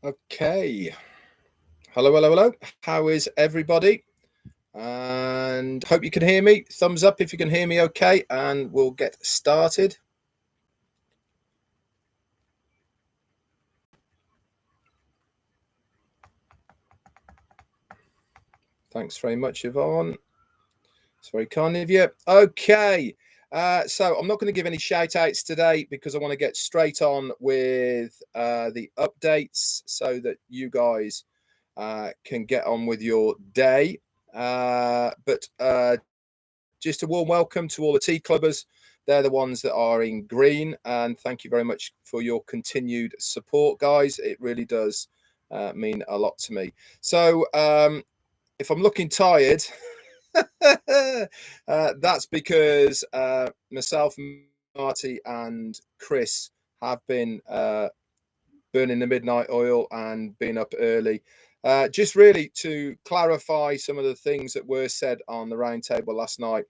Okay. Hello, hello, hello. How is everybody? And hope you can hear me. Thumbs up if you can hear me okay, and we'll get started. Thanks very much, Yvonne. It's very kind of you. Okay. So I'm not going to give any shout outs today because I want to get straight on with the updates so that you guys can get on with your day. But just a warm welcome to all the tea clubbers. They're the ones that are in green, and thank you very much for your continued support, guys. It really does mean a lot to me. So if I'm looking tired, that's because myself, Marty, and Chris have been burning the midnight oil and been up early. Just really to clarify some of the things that were said on the roundtable last night,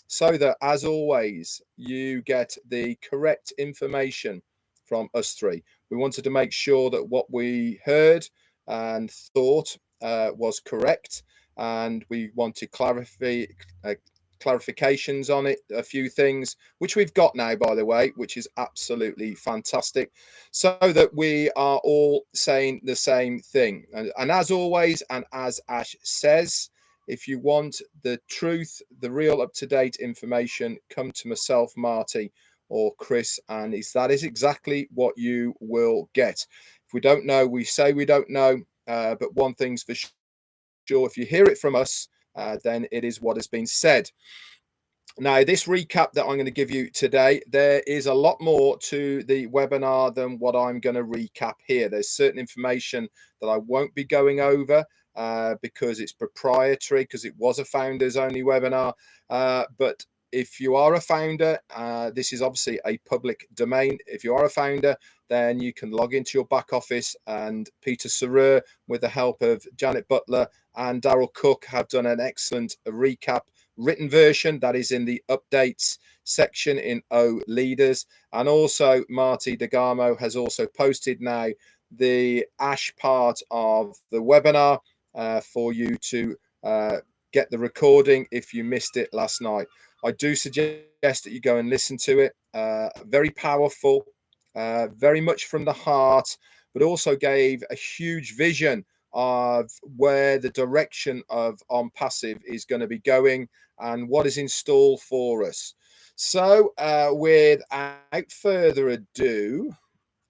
so that, as always, you get the correct information from us three. We wanted to make sure that what we heard and thought was correct, and we wanted clarifications on it, a few things which we've got now, by the way, which is absolutely fantastic, so that we are all saying the same thing. And as always, and as Ash says, if you want the truth, the real up-to-date information, come to myself, Marty, or Chris, and that is exactly what you will get. If we don't know, we say we don't know, but one thing's for sure, if you hear it from us, then it is what has been said. Now, this recap that I'm going to give you today, there is a lot more to the webinar than what I'm going to recap here. There's certain information that I won't be going over because it's proprietary, because it was a founders only webinar. But if you are a founder, this is obviously a public domain. If you are a founder, then you can log into your back office, and Peter Sarer, with the help of Janet Butler and Daryl Cook, have done an excellent recap written version that is in the updates section in O Leaders. And also Marty DeGamo has also posted now the Ash part of the webinar for you to get the recording if you missed it last night. I do suggest that you go and listen to it. Very powerful, very much from the heart, but also gave a huge vision of where the direction of Onpassive is going to be going and what is in store for us. So without further ado,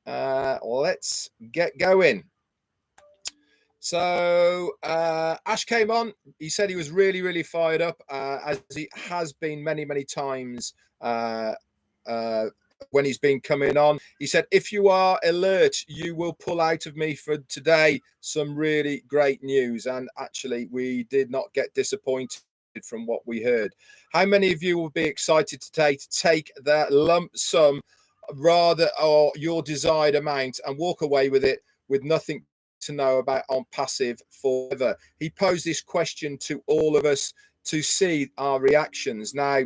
let's get going. So Ash came on. He said he was really, really fired up, as he has been many, many times when he's been coming on. He said, if you are alert, you will pull out of me for today some really great news. And actually, we did not get disappointed from what we heard. How many of you will be excited today to take that lump sum, rather, or your desired amount, and walk away with it with nothing to know about Onpassive forever? He posed this question to all of us to see our reactions. Now,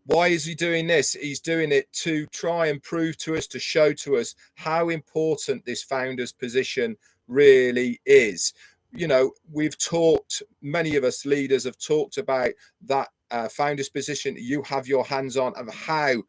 why is he doing this? He's doing it to try and prove to us, to show to us how important this founder's position really is. You know, we've talked, many of us leaders have talked about that founder's position you have your hands on, of how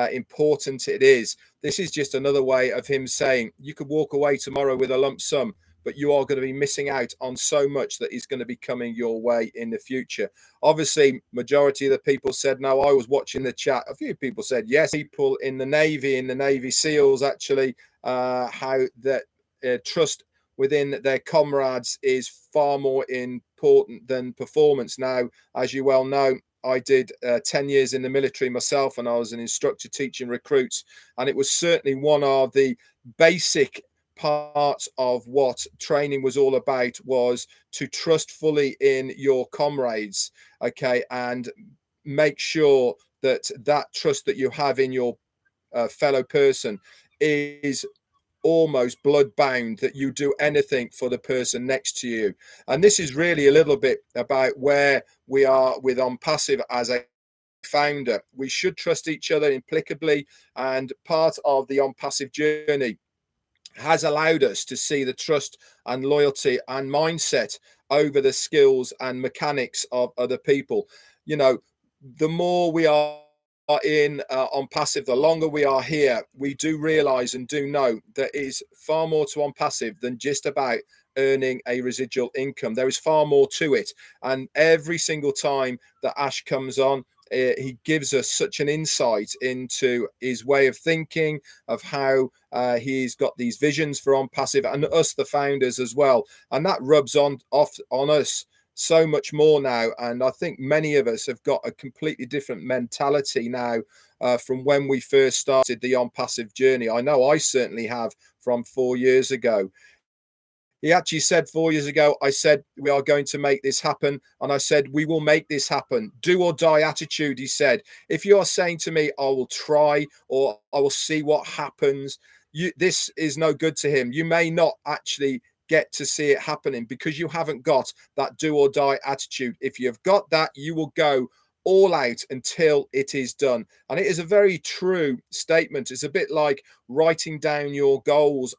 important it is. This is just another way of him saying you could walk away tomorrow with a lump sum, but you are going to be missing out on so much that is going to be coming your way in the future. Obviously, majority of the people said no. I was watching the chat. A few people said yes. People in the Navy SEALs, actually, how that trust within their comrades is far more important than performance. Now, as you well know, I did 10 years in the military myself, and I was an instructor teaching recruits. And it was certainly one of the basic parts of what training was all about, was to trust fully in your comrades, okay, and make sure that that trust that you have in your fellow person is almost blood bound, that you do anything for the person next to you. And this is really a little bit about where we are with Onpassive as a founder. We should trust each other implicably, and part of the Onpassive journey has allowed us to see the trust and loyalty and mindset over the skills and mechanics of other people. You know, the more we are in Onpassive, the longer we are here, we do realize and do know that it is far more to Onpassive than just about earning a residual income. There is far more to it. And every single time that Ash comes on, he gives us such an insight into his way of thinking, of how he's got these visions for Onpassive, and us, the founders, as well. And that rubs off on us so much more now. And I think many of us have got a completely different mentality now from when we first started the Onpassive journey. I know I certainly have, from 4 years ago. He actually said 4 years ago, I said, we are going to make this happen. And I said, we will make this happen. Do or die attitude, he said. If you are saying to me, I will try, or I will see what happens, this is no good to him. You may not actually get to see it happening because you haven't got that do or die attitude. If you've got that, you will go all out until it is done. And it is a very true statement. It's a bit like writing down your goals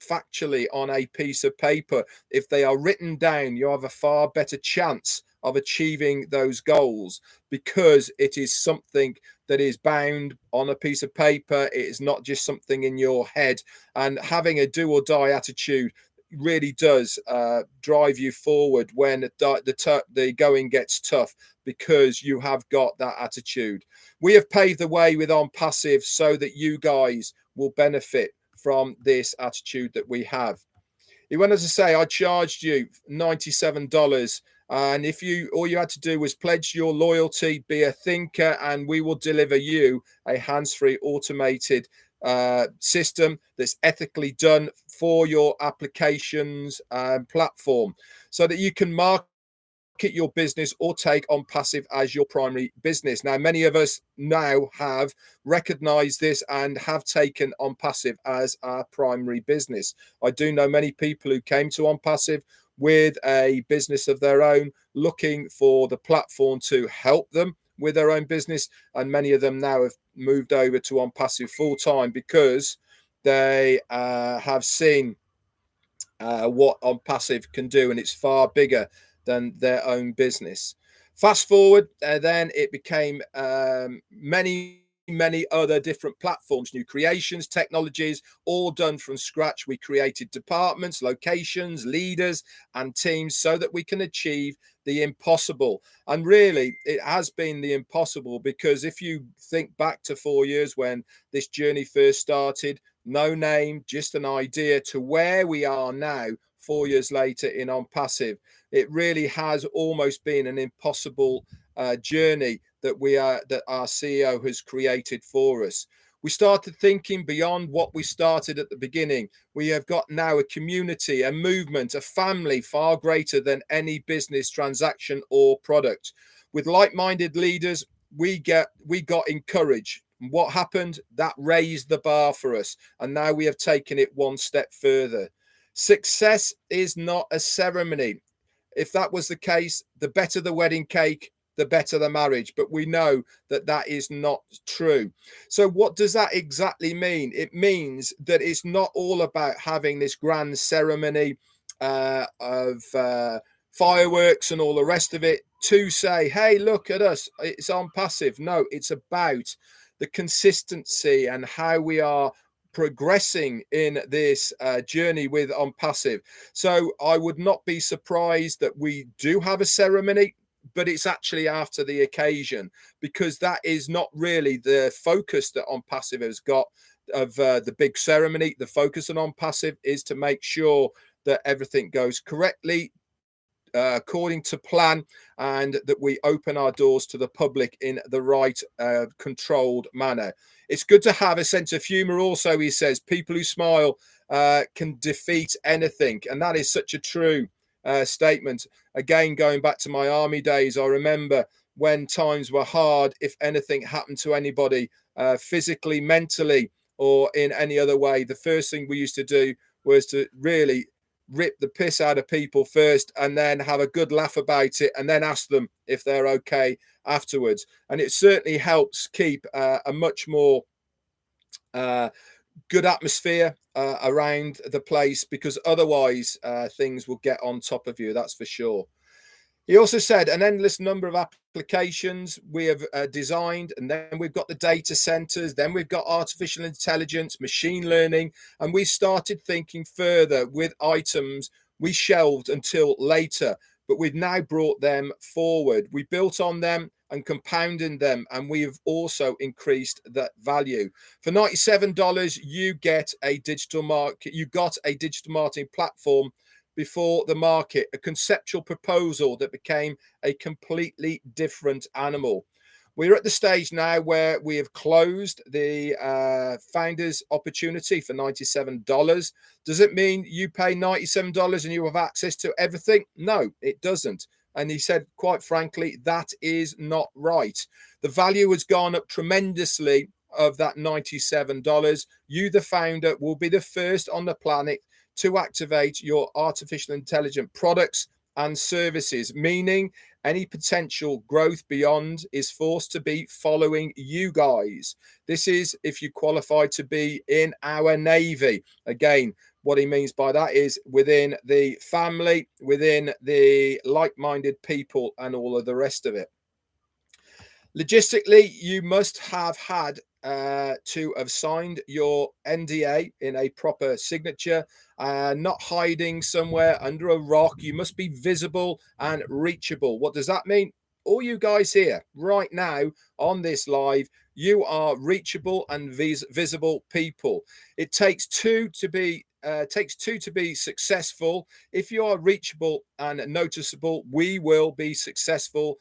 factually on a piece of paper. If they are written down, you have a far better chance of achieving those goals, because it is something that is bound on a piece of paper. It is not just something in your head. And having a do or die attitude really does drive you forward when the going gets tough, because you have got that attitude. We have paved the way with Onpassive so that you guys will benefit from this attitude that we have. He went on to say, I charged you $97, and if you, all you had to do was pledge your loyalty, be a thinker, and we will deliver you a hands-free automated system that's ethically done for your applications and platform, so that you can market your business or take Onpassive as your primary business. Now, many of us now have recognized this and have taken Onpassive as our primary business. I do know many people who came to Onpassive with a business of their own, looking for the platform to help them with their own business, and many of them now have moved over to Onpassive full time because they have seen what Onpassive can do, and it's far bigger than their own business. Fast forward, then it became many other different platforms, new creations, technologies, all done from scratch. We created departments, locations, leaders, and teams so that we can achieve the impossible. And really, it has been the impossible, because if you think back to 4 years when this journey first started, no name, just an idea, to where we are now 4 years later in Onpassive, it really has almost been an impossible journey that our CEO has created for us. We started thinking beyond what we started at the beginning. We have got now a community, a movement, a family far greater than any business transaction or product. With like-minded leaders, we got encouraged. What happened? That raised the bar for us, and now we have taken it one step further. Success is not a ceremony. If that was the case, the better the wedding cake, the better the marriage. But we know that that is not true. So what does that exactly mean? It means that it's not all about having this grand ceremony of fireworks and all the rest of it to say, hey, look at us, it's Onpassive. No, it's about the consistency and how we are progressing in this journey with Onpassive. So I would not be surprised that we do have a ceremony, but it's actually after the occasion, because that is not really the focus that Onpassive has got of the big ceremony. The focus on Onpassive is to make sure that everything goes correctly, according to plan, and that we open our doors to the public in the right controlled manner. It's good to have a sense of humor also, he says. People who smile can defeat anything, and that is such a true statement. Again, going back to my army days, I remember when times were hard, if anything happened to anybody physically, mentally, or in any other way, the first thing we used to do was to really rip the piss out of people first, and then have a good laugh about it, and then ask them if they're okay afterwards. And it certainly helps keep a much more good atmosphere around the place, because otherwise things will get on top of you, that's for sure. He also said an endless number of applications we have designed, and then we've got the data centers, then we've got artificial intelligence, machine learning, and we started thinking further with items we shelved until later, but we've now brought them forward. We built on them and compounded them, and we have also increased that value. For $97, you get a digital marketing platform before the market, a conceptual proposal that became a completely different animal. We're at the stage now where we have closed the founders opportunity for $97. Does it mean you pay $97 and you have access to everything? No, it doesn't. And he said, quite frankly, that is not right. The value has gone up tremendously of that $97. You, the founder, will be the first on the planet to activate your artificial intelligent products and services, meaning any potential growth beyond is forced to be following you guys. This is if you qualify to be in our Navy. Again, what he means by that is within the family, within the like-minded people, and all of the rest of it. Logistically, you must have had to have signed your NDA in a proper signature, not hiding somewhere under a rock. You must be visible and reachable. What does that mean? All you guys here right now on this live, you are reachable and visible people. It takes two to be successful. If you are reachable and noticeable, we will be successful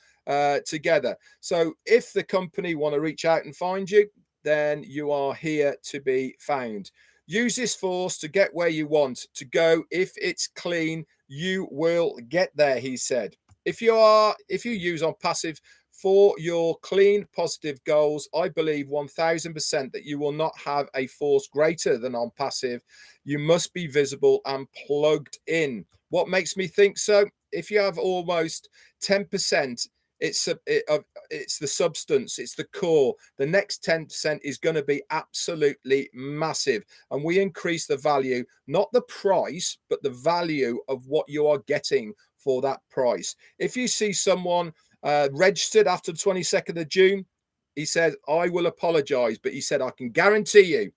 together. So if the company want to reach out and find you, then you are here to be found. Use this force to get where you want to go. If it's clean, you will get there, he said. If you use Onpassive for your clean, positive goals, I believe 1000% that you will not have a force greater than Onpassive. You must be visible and plugged in. What makes me think so? If you have almost 10%, it's the substance, it's the core. The next 10% is going to be absolutely massive, and we increase the value, not the price, but the value of what you are getting for that price. If you see someone registered after the 22nd of June, he said, I will apologize, but he said, I can guarantee you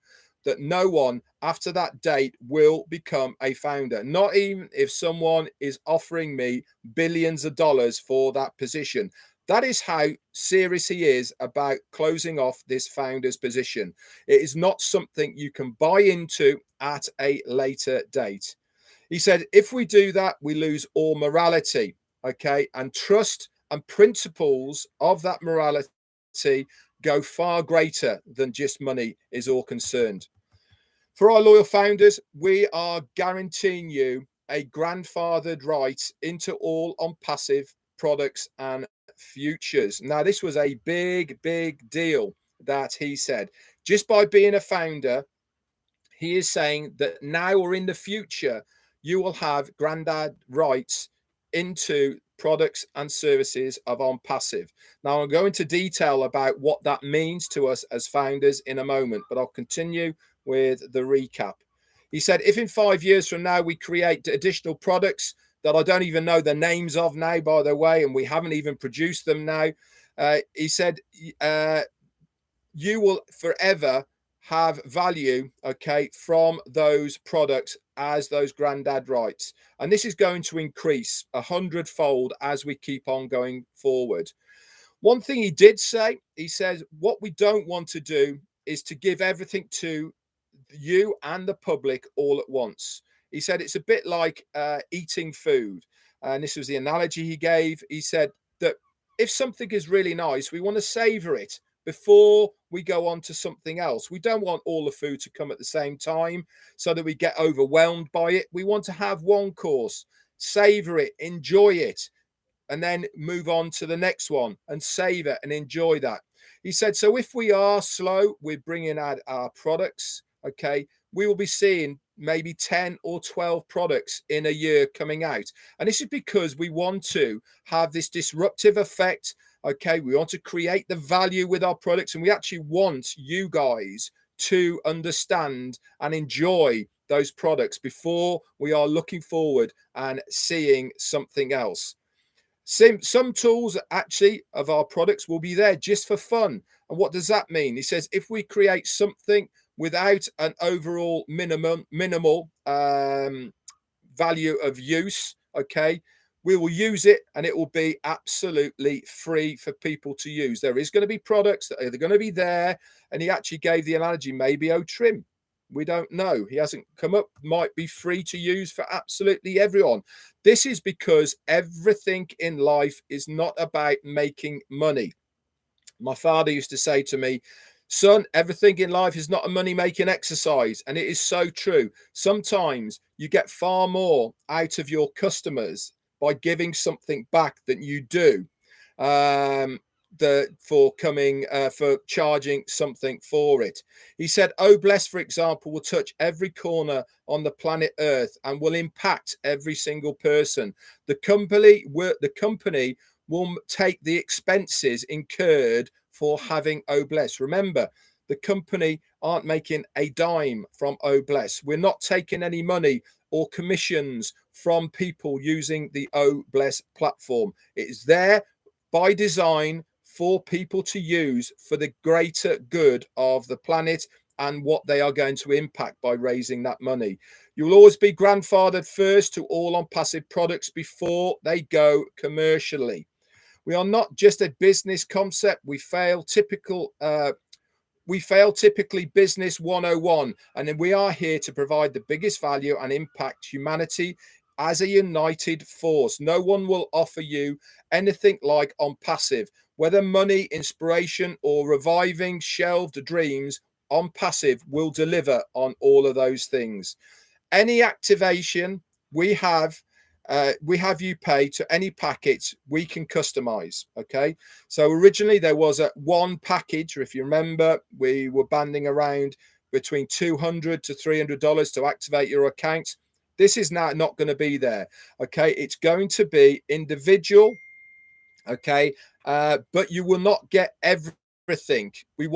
that no one after that date will become a founder, not even if someone is offering me billions of dollars for that position. That is how serious he is about closing off this founder's position. It is not something you can buy into at a later date. He said, if we do that, we lose all morality, okay? And trust and principles of that morality go far greater than just money is all concerned. For our loyal founders, we are guaranteeing you a grandfathered right into all Onpassive products and futures. Now, this was a big deal that he said. Just by being a founder, he is saying that now or in the future, you will have granddad rights into products and services of Onpassive. Now, I'll go into detail about what that means to us as founders in a moment, but I'll continue with the recap. He said, if in 5 years from now we create additional products that I don't even know the names of now, by the way, and we haven't even produced them now, he said, you will forever have value, okay, from those products as those granddad rights. And this is going to increase 100-fold as we keep on going forward. One thing he did say, he says, what we don't want to do is to give everything to you and the public all at once. He said it's a bit like eating food. And this was the analogy he gave. He said that if something is really nice, we want to savor it before we go on to something else. We don't want all the food to come at the same time so that we get overwhelmed by it. We want to have one course, savor it, enjoy it, and then move on to the next one and savor and enjoy that. He said, so if we are slow with bringing out our products, okay, we will be seeing maybe 10 or 12 products in a year coming out. And this is because we want to have this disruptive effect. Okay, we want to create the value with our products, and we actually want you guys to understand and enjoy those products before we are looking forward and seeing something else. Some tools actually of our products will be there just for fun. And what does that mean? He says if we create something without an overall minimal value of use, okay, we will use it and it will be absolutely free for people to use. There is going to be products that are going to be there, and he actually gave the analogy maybe trim. We don't know. He hasn't come up. Might be free to use for absolutely everyone. This is because everything in life is not about making money. My father used to say to me, son, everything in life is not a money-making exercise. And it is so true. Sometimes you get far more out of your customers by giving something back than you do for charging something for it. He said, Oh Bless, for example, will touch every corner on the planet Earth and will impact every single person. The company will take the expenses incurred for having Oh Bless. Remember, the company aren't making a dime from Oh Bless. We're not taking any money or commissions from people using the Oh Bless platform. It is there by design for people to use for the greater good of the planet and what they are going to impact by raising that money. You will always be grandfathered first to all Onpassive products before they go commercially. We are not just a business concept. We fail typically business 101, and then we are here to provide the biggest value and impact humanity as a united force. No one will offer you anything like Onpassive, whether money, inspiration, or reviving shelved dreams. Onpassive will deliver on all of those things. Any activation we have you pay to any package we can customize. Okay, so originally there was a one package, or if you remember, we were banding around between $200 to $300 to activate your account. This is now not going to be there. Okay, it's going to be individual. Okay, but you will not get everything. We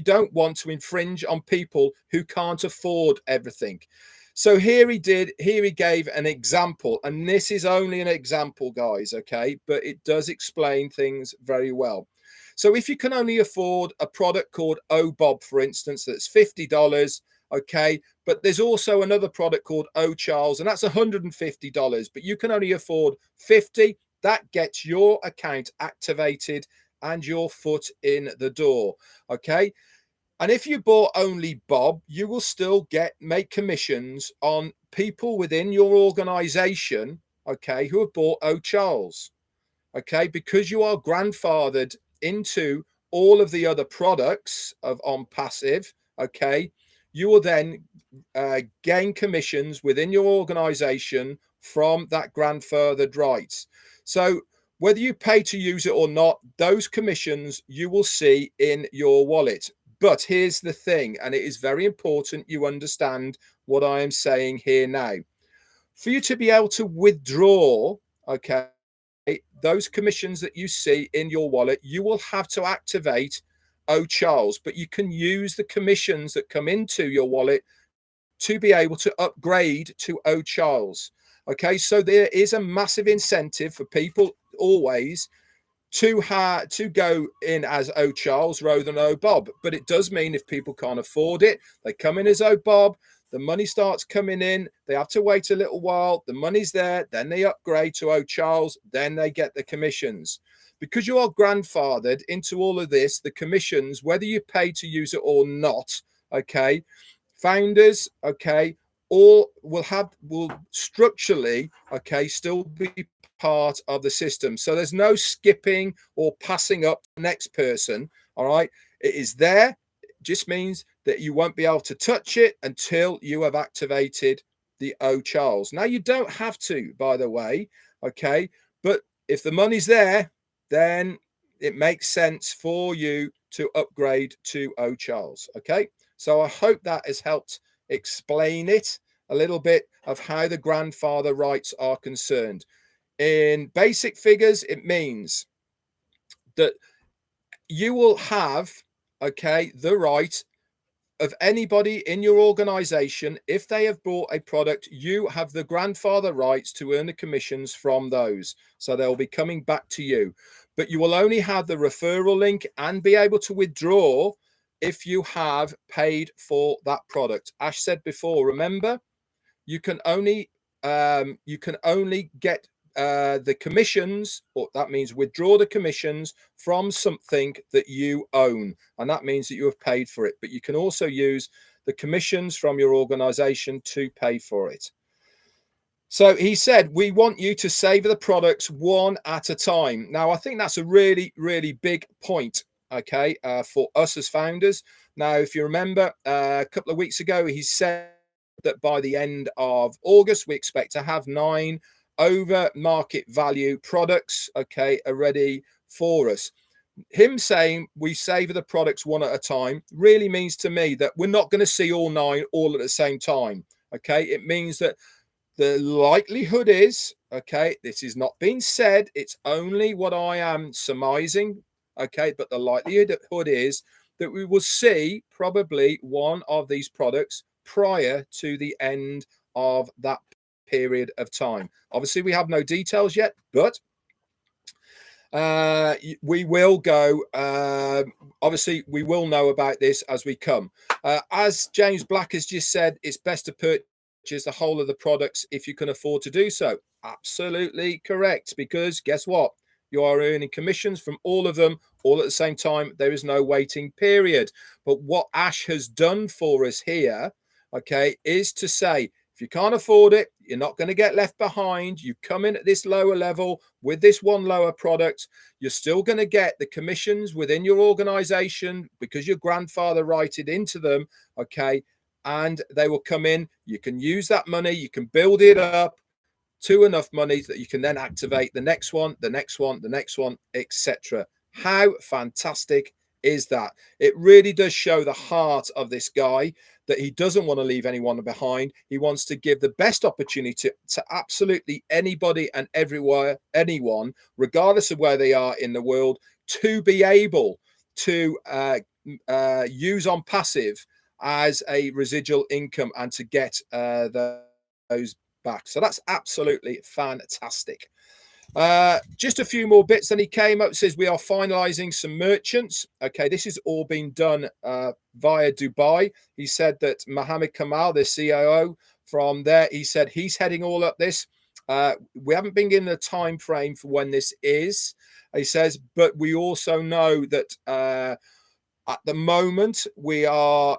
don't want to infringe on people who can't afford everything. So here he gave an example, and this is only an example, guys, okay, but it does explain things very well. So if you can only afford a product called Oh Bob, for instance, that's $50, okay, but there's also another product called Oh Charles, and that's $150, but you can only afford 50. That gets your account activated and your foot in the door, okay? And if you bought only Bob, you will still make commissions on people within your organization, okay, who have bought Oh Charles, okay, because you are grandfathered into all of the other products of Onpassive, okay, you will then gain commissions within your organization from that grandfathered rights. So whether you pay to use it or not, those commissions you will see in your wallet. But here's the thing, and it is very important you understand what I am saying here now. For you to be able to withdraw, okay, those commissions that you see in your wallet, you will have to activate Oh Charles, but you can use the commissions that come into your wallet to be able to upgrade to Oh Charles. Okay, so there is a massive incentive for people always to go in as Oh Charles rather than Oh Bob. But it does mean if people can't afford it, they come in as Oh Bob, the money starts coming in, they have to wait a little while, the money's there, then they upgrade to Oh Charles, then they get the commissions. Because you are grandfathered into all of this, the commissions, whether you pay to use it or not, okay, founders, okay, all will structurally, okay, still be part of the system. So there's no skipping or passing up the next person. All right, it is there. It just means that you won't be able to touch it until you have activated the Oh Charles. Now you don't have to, by the way, okay, but if the money's there, then it makes sense for you to upgrade to Oh Charles. Okay, so I hope that has helped explain it a little bit of how the grandfather rights are concerned. In basic figures, it means that you will have, okay, the right of anybody in your organization, if they have bought a product, you have the grandfather rights to earn the commissions from those. So they'll be coming back to you. But you will only have the referral link and be able to withdraw if you have paid for that product. Ash said before, remember, you can only get the commissions, or that means withdraw the commissions from something that you own, and that means that you have paid for it. But you can also use the commissions from your organization to pay for it. So he said, we want you to savor the products one at a time. Now, I think that's a really, really big point, okay, for us as founders. Now, if you remember, a couple of weeks ago, he said that by the end of August, we expect to have 9 over market value products, okay, are ready for us. Him saying we savor the products one at a time really means to me that we're not going to see all 9 all at the same time, okay? It means that the likelihood is, okay, this is not being said, it's only what I am surmising, okay, but the likelihood is that we will see probably one of these products prior to the end of that period of time. Obviously, we have no details yet, but we will go. Obviously, we will know about this as we come. As James Black has just said, it's best to purchase the whole of the products if you can afford to do so. Absolutely correct, because guess what? You are earning commissions from all of them all at the same time. There is no waiting period. But what Ash has done for us here, okay, is to say, if you can't afford it, you're not going to get left behind. You come in at this lower level with this one lower product. You're still going to get the commissions within your organization because your grandfather righted into them, okay? And they will come in. You can use that money. You can build it up to enough money that you can then activate the next one, the next one, the next one, etc. How fantastic is that? It really does show the heart of this guy, that he doesn't want to leave anyone behind. He wants to give the best opportunity to absolutely anybody and everywhere, anyone, regardless of where they are in the world, to be able to use Onpassive as a residual income and to get those back. So that's absolutely fantastic. Just a few more bits. Then he came up, says we are finalizing some merchants. Okay, this has all been done via Dubai. He said that Mohammed Kamal, the COO from there, he said he's heading all up this. We haven't been given a time frame for when this is, he says, but we also know that at the moment we are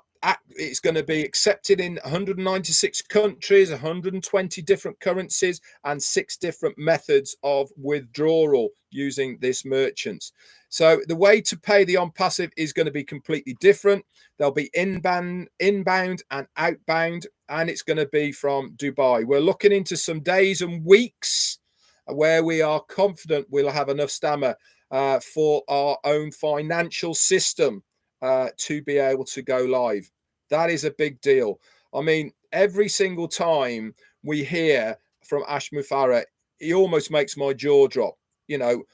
it's going to be accepted in 196 countries, 120 different currencies, and 6 different methods of withdrawal using this merchants. So the way to pay the Onpassive is going to be completely different. There'll be inbound and outbound, and it's going to be from Dubai. We're looking into some days and weeks where we are confident we'll have enough stamina for our own financial system to be able to go live. That is a big deal. I mean, every single time we hear from Ash Mufareh, he almost makes my jaw drop. You know,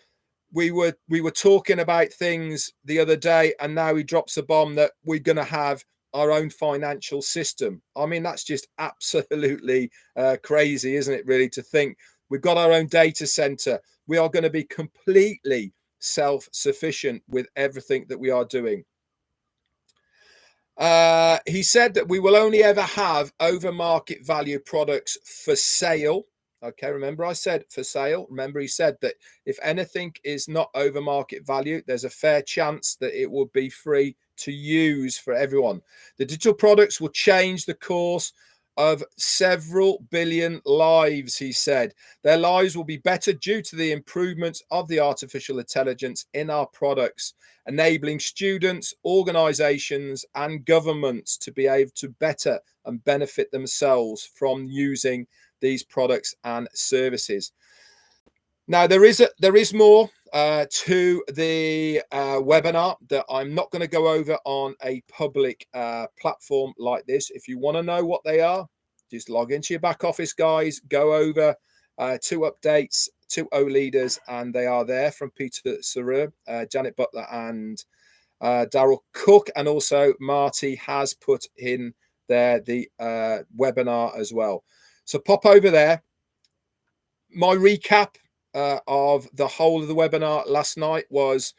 we were talking about things the other day, and now he drops a bomb that we're going to have our own financial system. I mean, that's just absolutely crazy, isn't it, really, to think we've got our own data center. We are going to be completely self-sufficient with everything that we are doing. He said that we will only ever have over market value products for sale. Okay, remember I said for sale. Remember he said that if anything is not over market value, there's a fair chance that it will be free to use for everyone. The digital products will change the course of several billion lives, he said. Their lives will be better due to the improvements of the artificial intelligence in our products, enabling students, organizations, and governments to be able to better and benefit themselves from using these products and services. Now, there is more to the webinar that I'm not going to go over on a public platform like this. If you want to know what they are, just log into your back office, guys. Go over 2 updates, 2 O leaders, and they are there from Peter Saru, Janet Butler, and Daryl Cook, and also Marty has put in there the webinar as well. So pop over there. My recap of the whole of the webinar last night was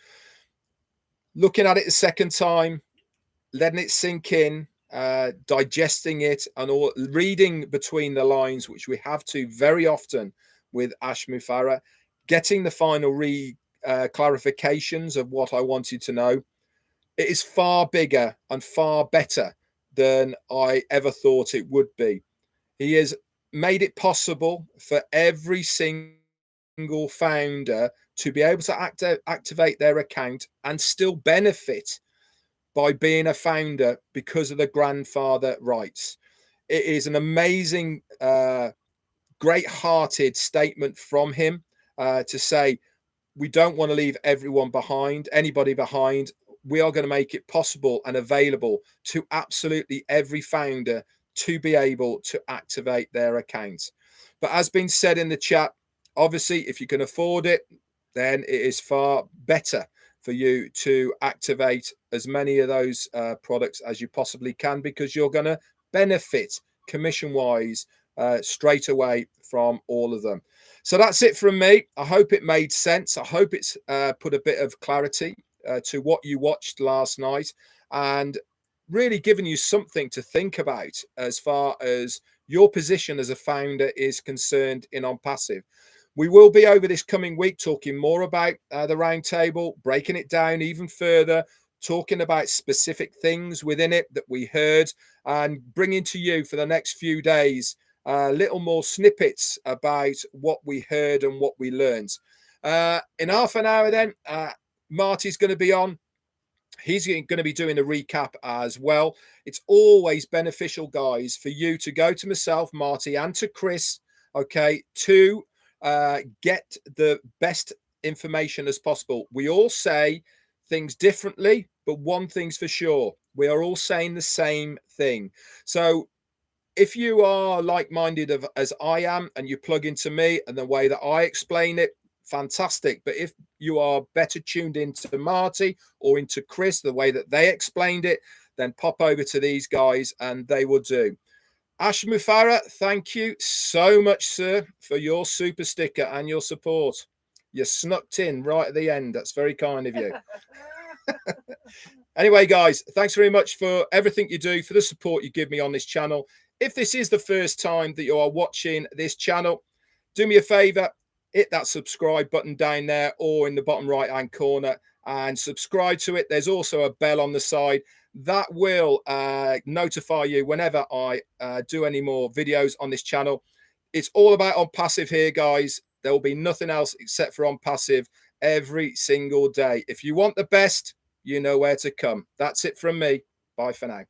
looking at it the second time, letting it sink in, digesting it, and all, reading between the lines, which we have to very often with Ash Mufareh, getting the final clarifications of what I wanted to know. It is far bigger and far better than I ever thought it would be. He has made it possible for every single founder to be able to activate their account and still benefit by being a founder because of the grandfather rights. It is an amazing, great-hearted statement from him to say, we don't want to leave anybody behind. We are going to make it possible and available to absolutely every founder to be able to activate their accounts. But as been said in the chat, obviously, if you can afford it, then it is far better for you to activate as many of those products as you possibly can, because you're going to benefit commission-wise straight away from all of them. So that's it from me. I hope it made sense. I hope it's put a bit of clarity to what you watched last night, and really giving you something to think about as far as your position as a founder is concerned in Onpassive. We will be over this coming week talking more about the roundtable, breaking it down even further, talking about specific things within it that we heard, and bringing to you for the next few days little more snippets about what we heard and what we learned. In half an hour then, Marty's going to be on. He's going to be doing a recap as well. It's always beneficial, guys, for you to go to myself, Marty, and to Chris, okay, to get the best information as possible. We all say things differently, but one thing's for sure, we are all saying the same thing. So if you are like-minded as I am, and you plug into me and the way that I explain it, fantastic. But if you are better tuned into Marty or into Chris, the way that they explained it, then pop over to these guys and they will do. Ash Mufareh, thank you so much, sir, for your super sticker and your support. You snuck in right at the end. That's very kind of you. Anyway, guys, thanks very much for everything you do, for the support you give me on this channel. If this is the first time that you are watching this channel, do me a favor, hit that subscribe button down there or in the bottom right hand corner and subscribe to it. There's also a bell on the side that will notify you whenever I do any more videos on this channel. It's all about Onpassive here, guys. There will be nothing else except for Onpassive every single day. If you want the best, you know where to come. That's it from me. Bye for now.